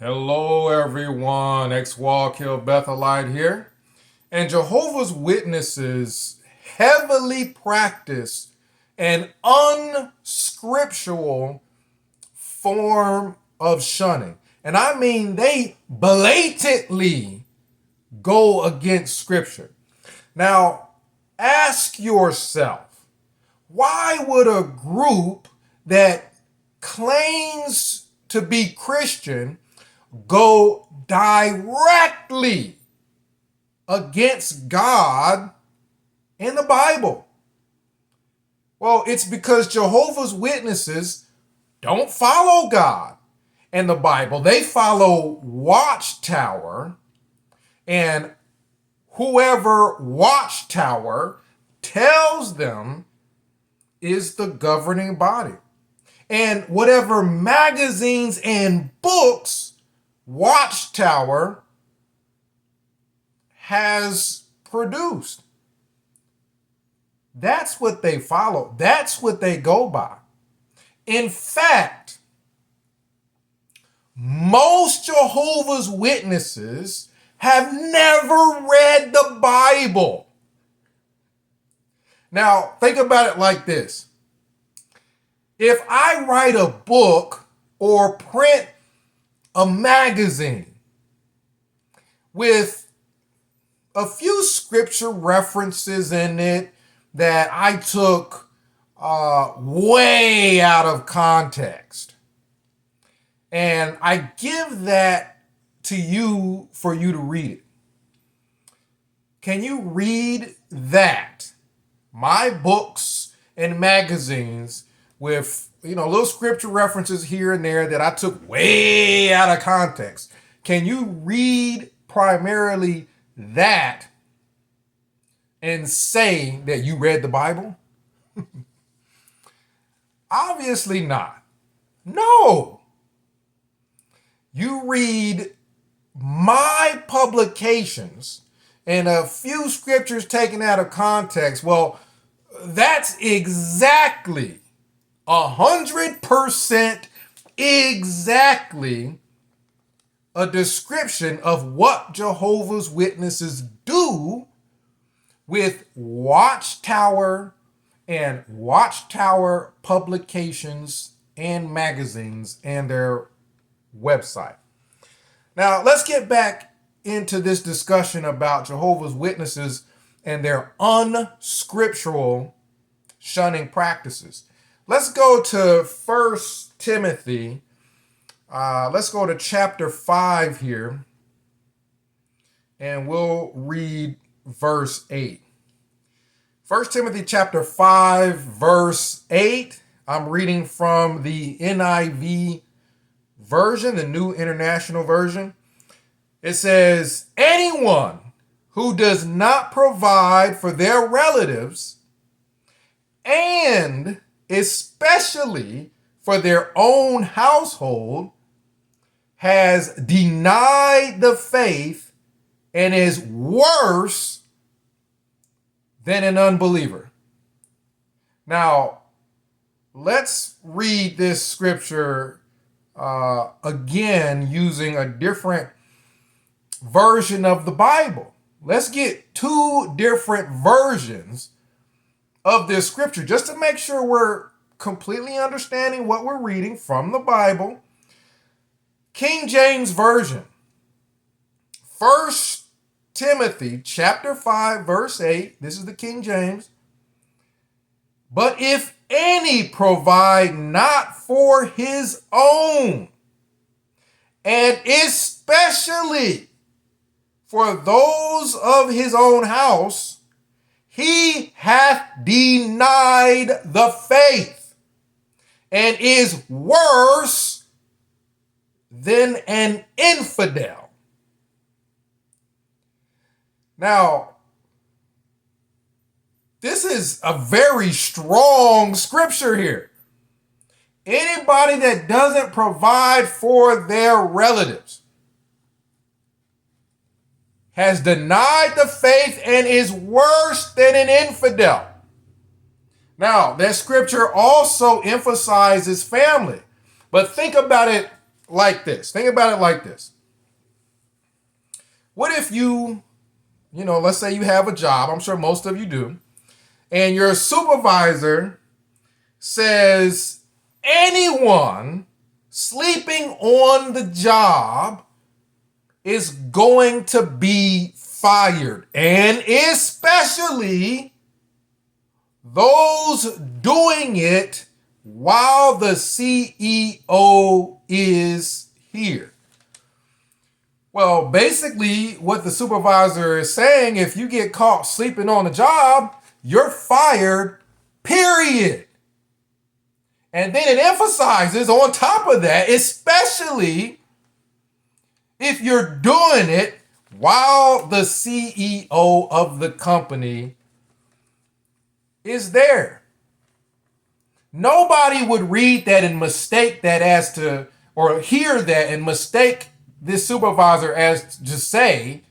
Hello, everyone. Ex-Wallkill Bethelite here. And Jehovah's Witnesses heavily practice an unscriptural form of shunning. And I mean, they blatantly go against Scripture. Now, ask yourself, why would a group that claims to be Christian go directly against God in the Bible? Well, it's because Jehovah's Witnesses don't follow God in the Bible. They follow Watchtower, and whoever Watchtower tells them is the governing body. And whatever magazines and books Watchtower has produced, that's what they follow. That's what they go by. In fact, most Jehovah's Witnesses have never read the Bible. Now, think about it like this. If I write a book or print a magazine with a few scripture references in it that I took way out of context, and I give that to you for you to read it, can you read that? My books and magazines with, little scripture references here and there that I took way out of context. Can you read primarily that and say that you read the Bible? Obviously not. No. You read my publications and a few scriptures taken out of context. Well, that's exactly 100% exactly a description of what Jehovah's Witnesses do with Watchtower and Watchtower publications and magazines and their website. Now, let's get back into this discussion about Jehovah's Witnesses and their unscriptural shunning practices. Let's go to 1 Timothy. Let's go to chapter 5 here, and we'll read verse 8. 1 Timothy chapter 5, verse 8. I'm reading from the NIV version, the New International Version. It says, anyone who does not provide for their relatives, and especially for their own household, has denied the faith and is worse than an unbeliever. Now, let's read this scripture again using a different version of the Bible. Let's get two different versions of this scripture just to make sure we're completely understanding what we're reading from the Bible. King James Version. 1 Timothy chapter 5, verse 8. This is the King James. But if any provide not for his own, and especially for those of his own house, he hath denied the faith and is worse than an infidel. Now, this is a very strong scripture here. Anybody that doesn't provide for their relatives has denied the faith and is worse than an infidel. Now, that scripture also emphasizes family. But think about it like this. Think about it like this. What if let's say you have a job, I'm sure most of you do, and your supervisor says anyone sleeping on the job is going to be fired, and especially those doing it while the CEO is here. Well, basically what the supervisor is saying, if you get caught sleeping on the job, you're fired, period. And then it emphasizes on top of that, especially if you're doing it while the CEO of the company is there. Nobody would read that and mistake that as to, or hear that and mistake this supervisor as to say,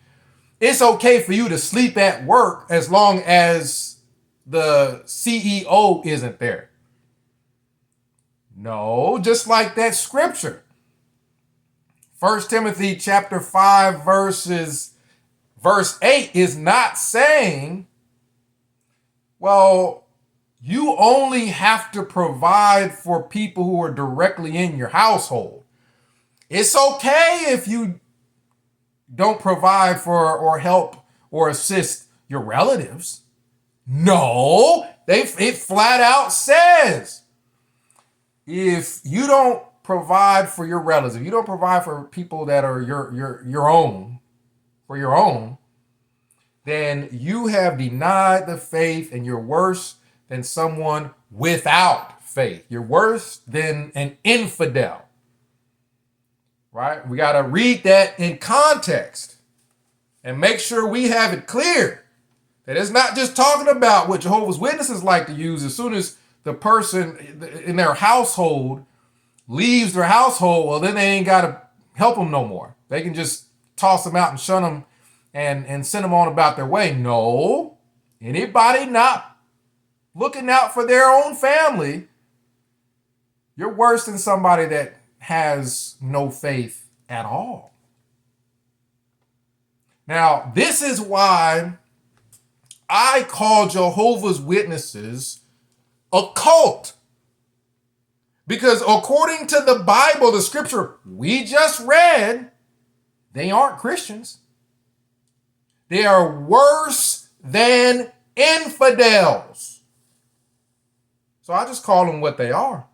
it's okay for you to sleep at work as long as the CEO isn't there. No, just like that scripture. 1 Timothy chapter 5 verse 8 is not saying, well, you only have to provide for people who are directly in your household. It's okay if you don't provide for or help or assist your relatives. No, it flat out says, if you don't provide for your relatives, if you don't provide for people that are your own, then you have denied the faith and you're worse than someone without faith. You're worse than an infidel. Right? We got to read that in context and make sure we have it clear that it's not just talking about what Jehovah's Witnesses like to use as soon as the person in their household leaves their household. Well, then they ain't got to help them no more. They can just toss them out and shun them and send them on about their way. No, anybody not looking out for their own family, you're worse than somebody that has no faith at all. Now, this is why I call Jehovah's Witnesses a cult. Because according to the Bible, the scripture we just read, they aren't Christians. They are worse than infidels. So I just call them what they are,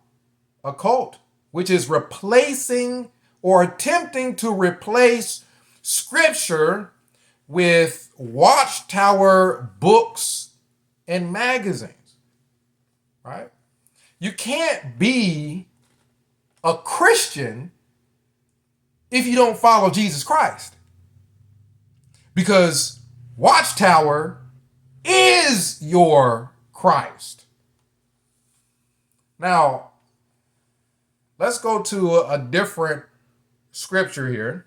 a cult, which is replacing or attempting to replace scripture with watchtower books and magazines, right? You can't be a Christian if you don't follow Jesus Christ, because watchtower is your Christ. Now, let's go to a different scripture here.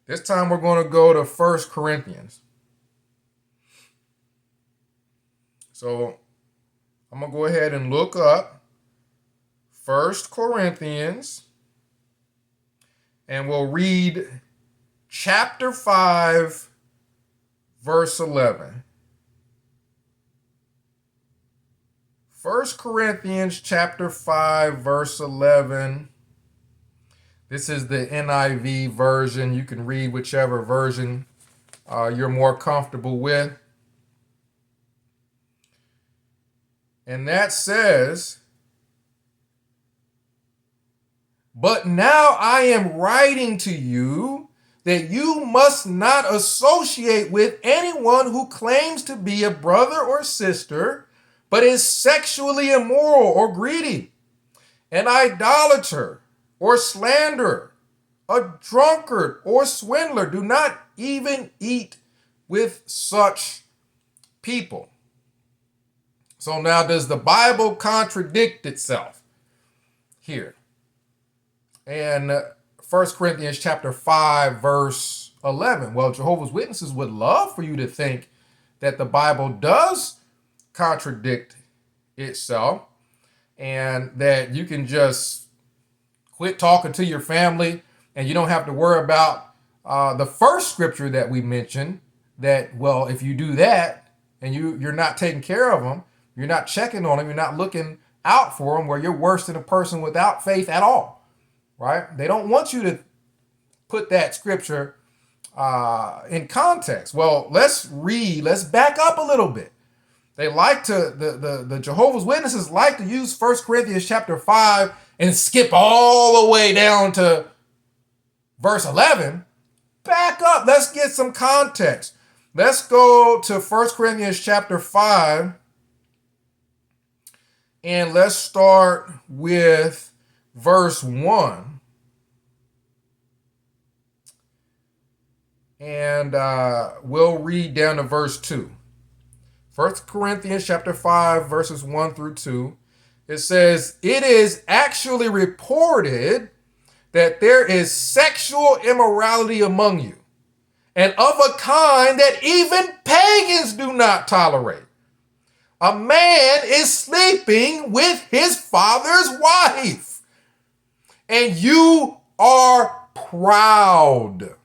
This time we're going to go to 1 Corinthians. So I'm going to go ahead and look up 1 Corinthians, and we'll read chapter 5, verse 11. 1 Corinthians chapter 5, verse 11. This is the NIV version. You can read whichever version you're more comfortable with. And that says, "But now I am writing to you that you must not associate with anyone who claims to be a brother or sister, but is sexually immoral or greedy, an idolater or slanderer, a drunkard or swindler. Do not even eat with such people." So now, does the Bible contradict itself here? And 1 Corinthians chapter 5, verse 11. Well, Jehovah's Witnesses would love for you to think that the Bible does contradict itself and that you can just quit talking to your family, and you don't have to worry about the first scripture that we mentioned, that, well, if you do that and you're not taking care of them, you're not checking on them, you're not looking out for them, where you're worse than a person without faith at all, right? They don't want you to put that scripture in context. Well, let's back up a little bit. They like to, the Jehovah's Witnesses like to use 1 Corinthians chapter 5 and skip all the way down to verse 11. Back up. Let's get some context. Let's go to 1 Corinthians chapter 5, and let's start with verse 1. And we'll read down to verse 2. 1 Corinthians chapter 5, verses 1 through 2. It says, "It is actually reported that there is sexual immorality among you, and of a kind that even pagans do not tolerate. A man is sleeping with his father's wife, and you are proud.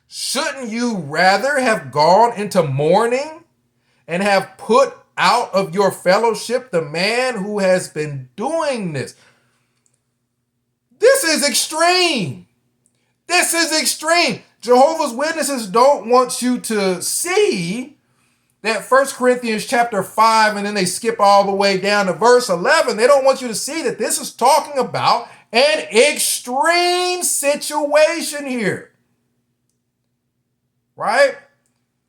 Shouldn't you rather have gone into mourning and have put out of your fellowship the man who has been doing this?" This is extreme. This is extreme. Jehovah's Witnesses don't want you to see that 1 Corinthians chapter 5, and then they skip all the way down to verse 11. They don't want you to see that this is talking about an extreme situation here. Right?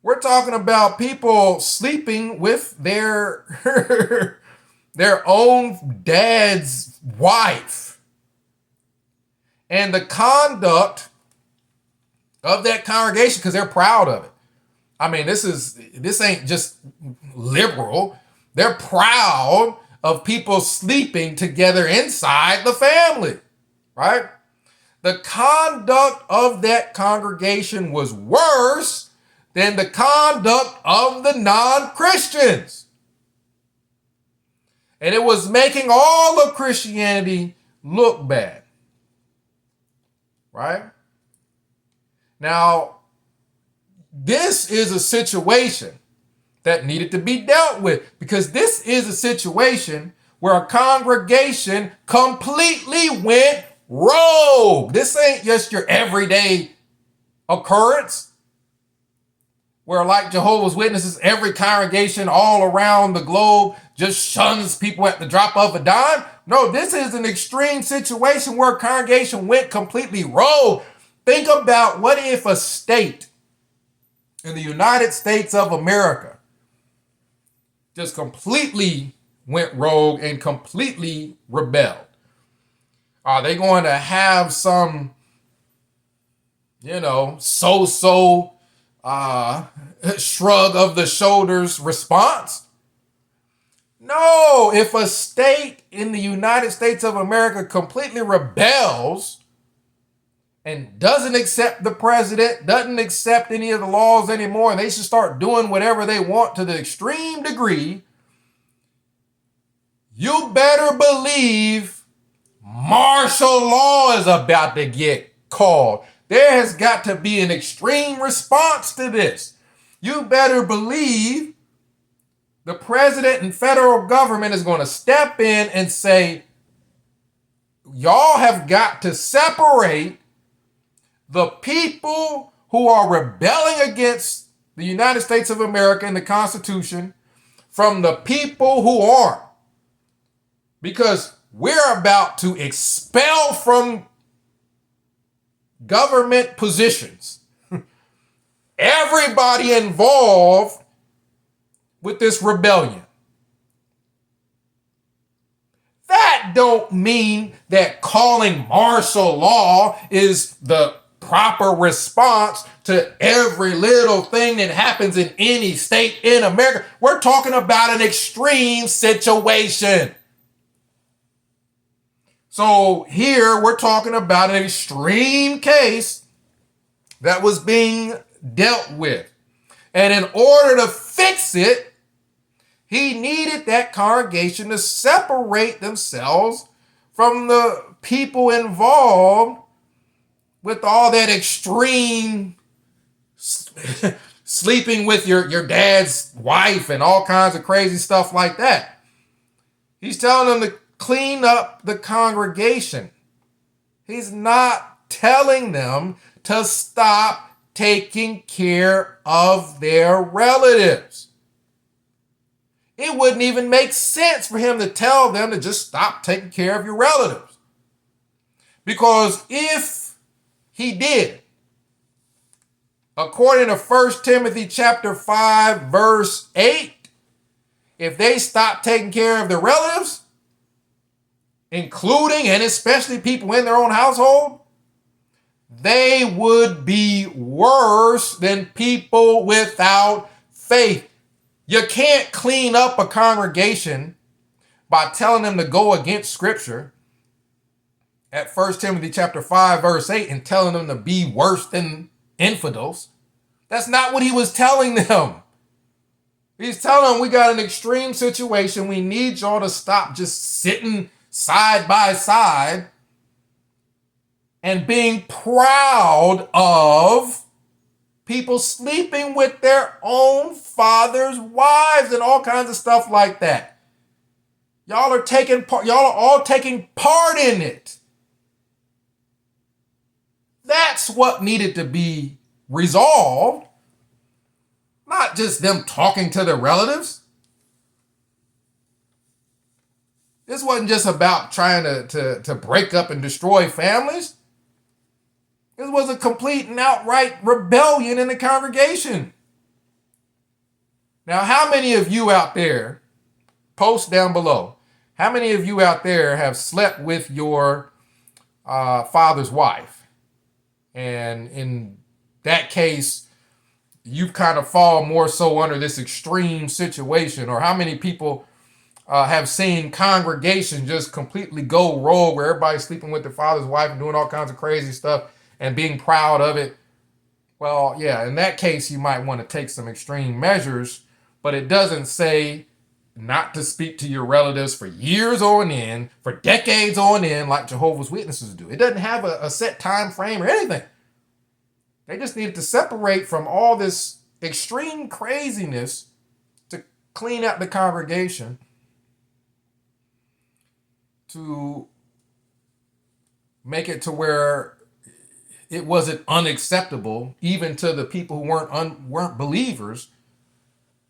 We're talking about people sleeping with their own dad's wife. And the conduct of that congregation, because they're proud of it. I mean, this ain't just liberal. They're proud of people sleeping together inside the family, right? The conduct of that congregation was worse than the conduct of the non-Christians. And it was making all of Christianity look bad, right? Now, this is a situation that needed to be dealt with, because this is a situation where a congregation completely went rogue. This ain't just your everyday occurrence where, like Jehovah's Witnesses, every congregation all around the globe just shuns people at the drop of a dime. No, this is an extreme situation where a congregation went completely rogue. Think about, what if a state in the United States of America just completely went rogue and completely rebelled? Are they going to have some, so-so shrug of the shoulders response? No, if a state in the United States of America completely rebels and doesn't accept the president, doesn't accept any of the laws anymore, and they should start doing whatever they want to the extreme degree, you better believe martial law is about to get called. There has got to be an extreme response to this. You better believe the president and federal government is going to step in and say, y'all have got to separate the people who are rebelling against the United States of America and the Constitution from the people who aren't. Because we're about to expel from government positions everybody involved with this rebellion. That don't mean that calling martial law is the proper response to every little thing that happens in any state in America. We're talking about an extreme situation. So here we're talking about an extreme case that was being dealt with. And in order to fix it, he needed that congregation to separate themselves from the people involved with all that extreme sleeping with your dad's wife and all kinds of crazy stuff like that. He's telling them to clean up the congregation. He's not telling them to stop taking care of their relatives. It wouldn't even make sense for him to tell them to just stop taking care of your relatives. Because if he did, according to 1 Timothy chapter 5, verse 8, if they stop taking care of their relatives, including and especially people in their own household, they would be worse than people without faith. You can't clean up a congregation by telling them to go against Scripture at 1 Timothy chapter 5, verse 8, and telling them to be worse than infidels. That's not what he was telling them. He's telling them we got an extreme situation. We need y'all to stop just sitting side by side and being proud of people sleeping with their own father's wives and all kinds of stuff like that. Y'all are all taking part in it. That's what needed to be resolved. Not just them talking to their relatives. This wasn't just about trying to break up and destroy families. This was a complete and outright rebellion in the congregation. Now, how many of you out there, post down below, how many of you out there have slept with your father's wife? And in that case, you've kind of fallen more so under this extreme situation? Or how many people have seen congregations just completely go rogue where everybody's sleeping with their father's wife and doing all kinds of crazy stuff and being proud of it? Well, yeah, in that case, you might want to take some extreme measures, but it doesn't say not to speak to your relatives for years on end, for decades on end, like Jehovah's Witnesses do. It doesn't have a set time frame or anything. They just needed to separate from all this extreme craziness to clean up the congregation, to make it to where it wasn't unacceptable even to the people who weren't believers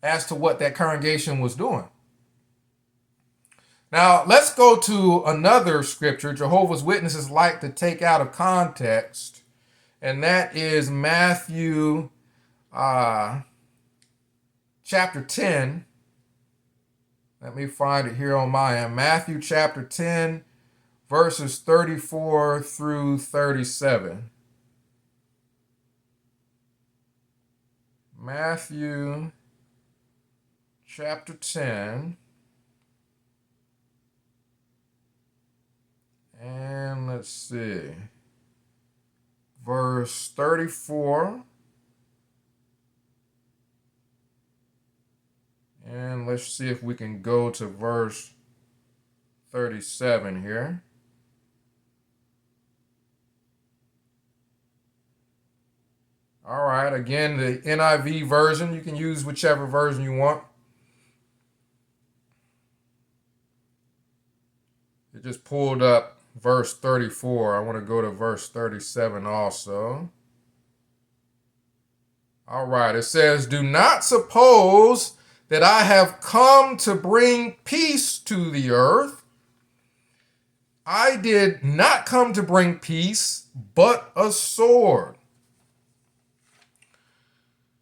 as to what that congregation was doing. Now, let's go to another scripture Jehovah's Witnesses like to take out of context, and that is Matthew chapter 10. Let me find it here on my end. Matthew chapter 10, verses 34 through 37. Matthew chapter 10. And let's see. Verse 34. And let's see if we can go to verse 37 here. All right, again, the NIV version. You can use whichever version you want. It just pulled up verse 34. I want to go to verse 37 also. All right, it says, "Do not suppose that I have come to bring peace to the earth. I did not come to bring peace, but a sword.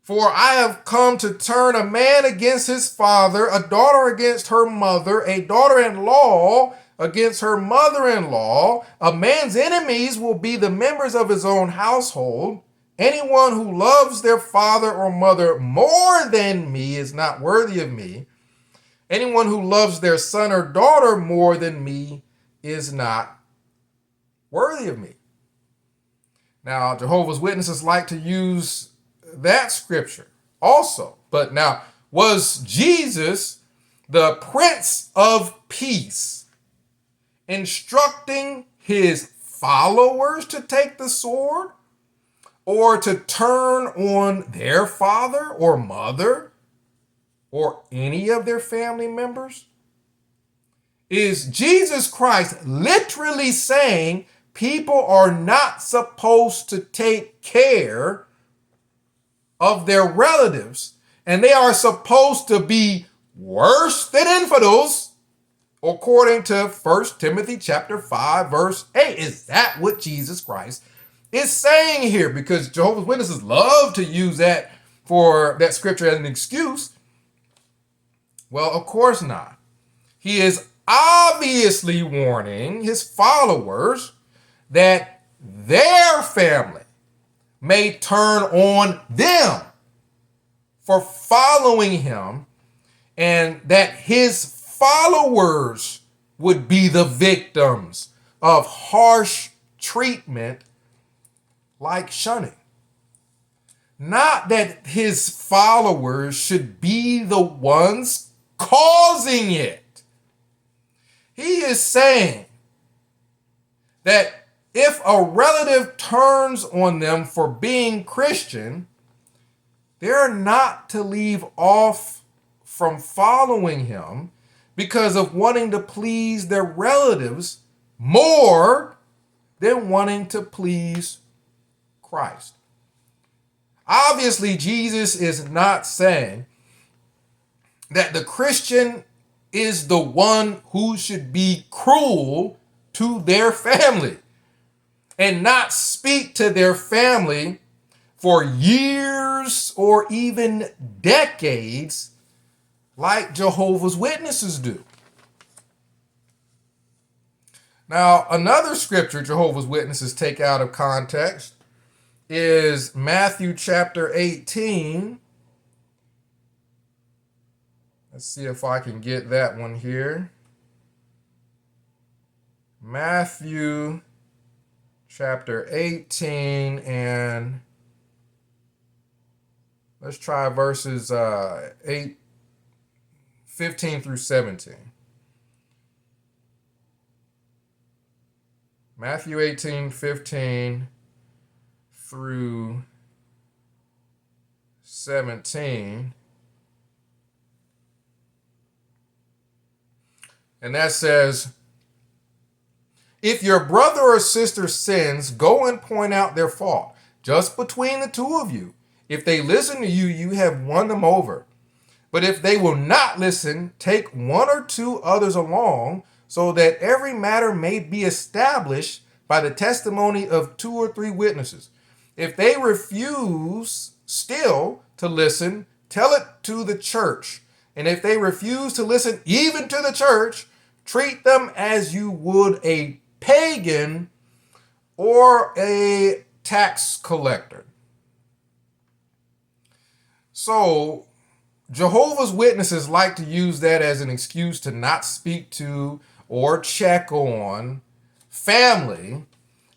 For I have come to turn a man against his father, a daughter against her mother, a daughter-in-law against her mother-in-law. A man's enemies will be the members of his own household. Anyone who loves their father or mother more than me is not worthy of me. Anyone who loves their son or daughter more than me is not worthy of me." Now, Jehovah's Witnesses like to use that scripture also. But now, was Jesus the Prince of Peace? instructing his followers to take the sword or to turn on their father or mother or any of their family members? Is Jesus Christ literally saying people are not supposed to take care of their relatives and they are supposed to be worse than infidels, according to 1 Timothy chapter 5, verse 8? Is that what Jesus Christ is saying here? Because Jehovah's Witnesses love to use that for that scripture as an excuse. Well, of course not. He is obviously warning his followers that their family may turn on them for following him, and that his followers would be the victims of harsh treatment like shunning. Not that his followers should be the ones causing it. He is saying that if a relative turns on them for being Christian, they're not to leave off from following him because of wanting to please their relatives more than wanting to please Christ. Obviously, Jesus is not saying that the Christian is the one who should be cruel to their family and not speak to their family for years or even decades like Jehovah's Witnesses do. Now, another scripture Jehovah's Witnesses take out of context is Matthew chapter 18. Let's see if I can get that one here. Matthew chapter 18, and let's try verses 15 through 17. Matthew 18, 15 through 17. And that says, if your brother or sister sins, go and point out their fault, just between the two of you. If they listen to you, you have won them over. But if they will not listen, take one or two others along, so that every matter may be established by the testimony of 2 or 3 witnesses. If they refuse still to listen, tell it to the church. And if they refuse to listen even to the church, treat them as you would a pagan or a tax collector. So Jehovah's Witnesses like to use that as an excuse to not speak to or check on family,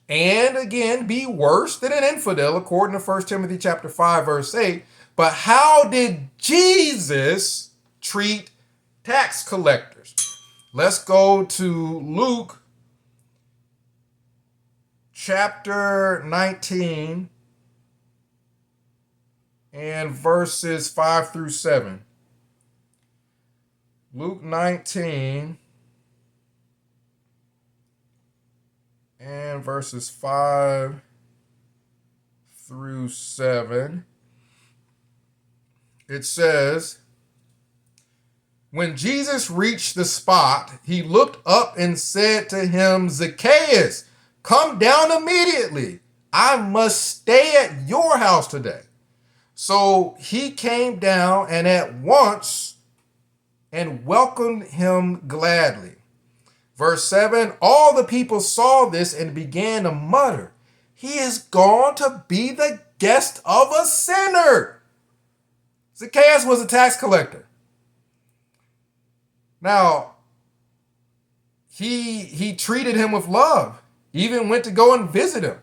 and again be worse than an infidel, according to 1 Timothy chapter 5, verse 8. But how did Jesus treat tax collectors? Let's go to Luke chapter 19 and verses 5 through 7. Luke 19 and verses 5 through 7. It says, when Jesus reached the spot, he looked up and said to him, Zacchaeus, come down immediately. I must stay at your house today. So he came down and at once and welcomed him gladly. Verse 7, all the people saw this and began to mutter, he is gone to be the guest of a sinner. Zacchaeus was a tax collector. Now, he treated him with love, even went to go and visit him.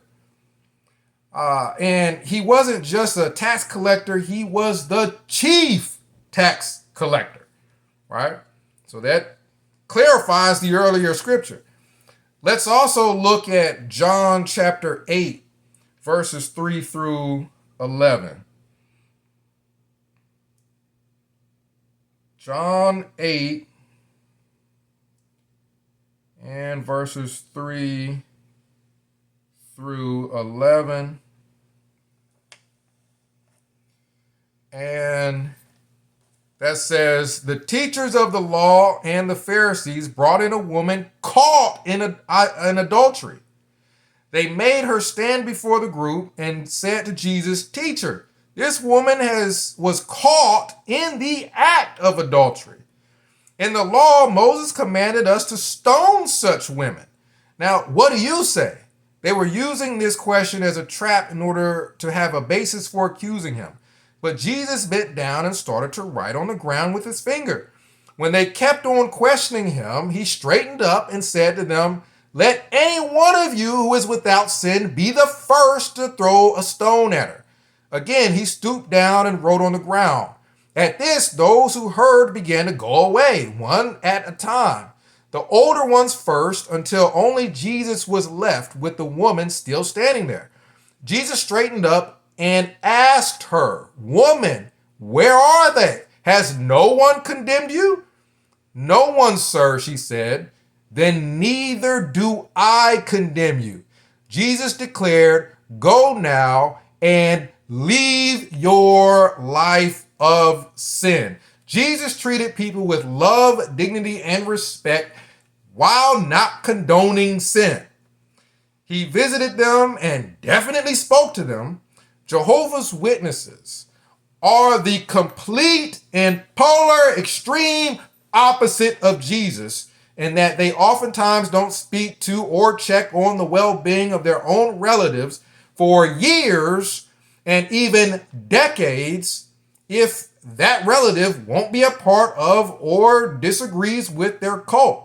And he wasn't just a tax collector, he was the chief tax collector, right? So that clarifies the earlier scripture. Let's also look at John chapter 8, verses 3 through 11. John 8 and verses 3 through 11. And that says, the teachers of the law and the Pharisees brought in a woman caught in adultery. They made her stand before the group and said to Jesus, "Teacher, this woman was caught in the act of adultery. In the law, Moses commanded us to stone such women. Now, what do you say?" They were using this question as a trap in order to have a basis for accusing him. But Jesus bent down and started to write on the ground with his finger. When they kept on questioning him, he straightened up and said to them, "Let any one of you who is without sin be the first to throw a stone at her." Again, he stooped down and wrote on the ground. At this, those who heard began to go away, one at a time, the older ones first, until only Jesus was left with the woman still standing there. Jesus straightened up and asked her, "Woman, where are they? Has no one condemned you?" "No one, sir," she said. "Then neither do I condemn you." Jesus declared, "Go now and leave your life of sin." Jesus treated people with love, dignity, and respect while not condoning sin. He visited them and definitely spoke to them. Jehovah's Witnesses are the complete and polar extreme opposite of Jesus, in that they oftentimes don't speak to or check on the well-being of their own relatives for years and even decades if that relative won't be a part of or disagrees with their cult.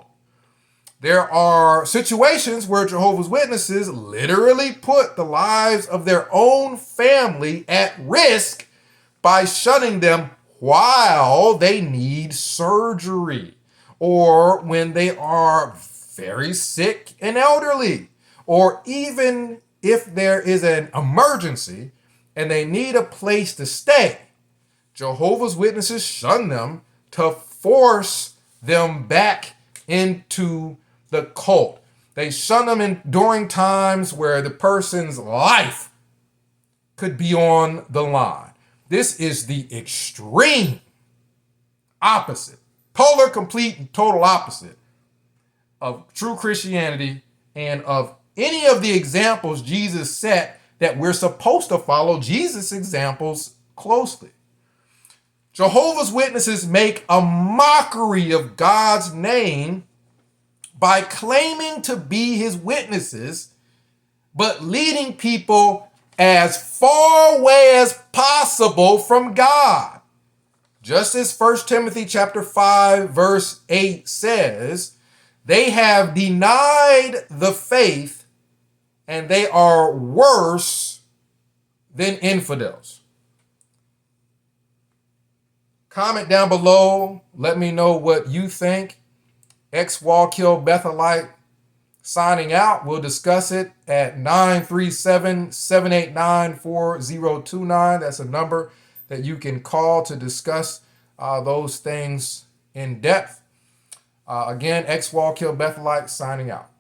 There are situations where Jehovah's Witnesses literally put the lives of their own family at risk by shunning them while they need surgery, or when they are very sick and elderly, or even if there is an emergency and they need a place to stay. Jehovah's Witnesses shun them to force them back into the cult. They shun them during times where the person's life could be on the line. This is the extreme opposite, polar, complete, and total opposite of true Christianity and of any of the examples Jesus set that we're supposed to follow Jesus' examples closely. Jehovah's Witnesses make a mockery of God's name by claiming to be his witnesses, but leading people as far away as possible from God. Just as 1 Timothy chapter 5, verse 8 says, they have denied the faith and they are worse than infidels. Comment down below. Let me know what you think. Wallkill Bethelite signing out. We'll discuss it at 937-789-4029. That's a number that you can call to discuss those things in depth. Again, Wallkill Bethelite signing out.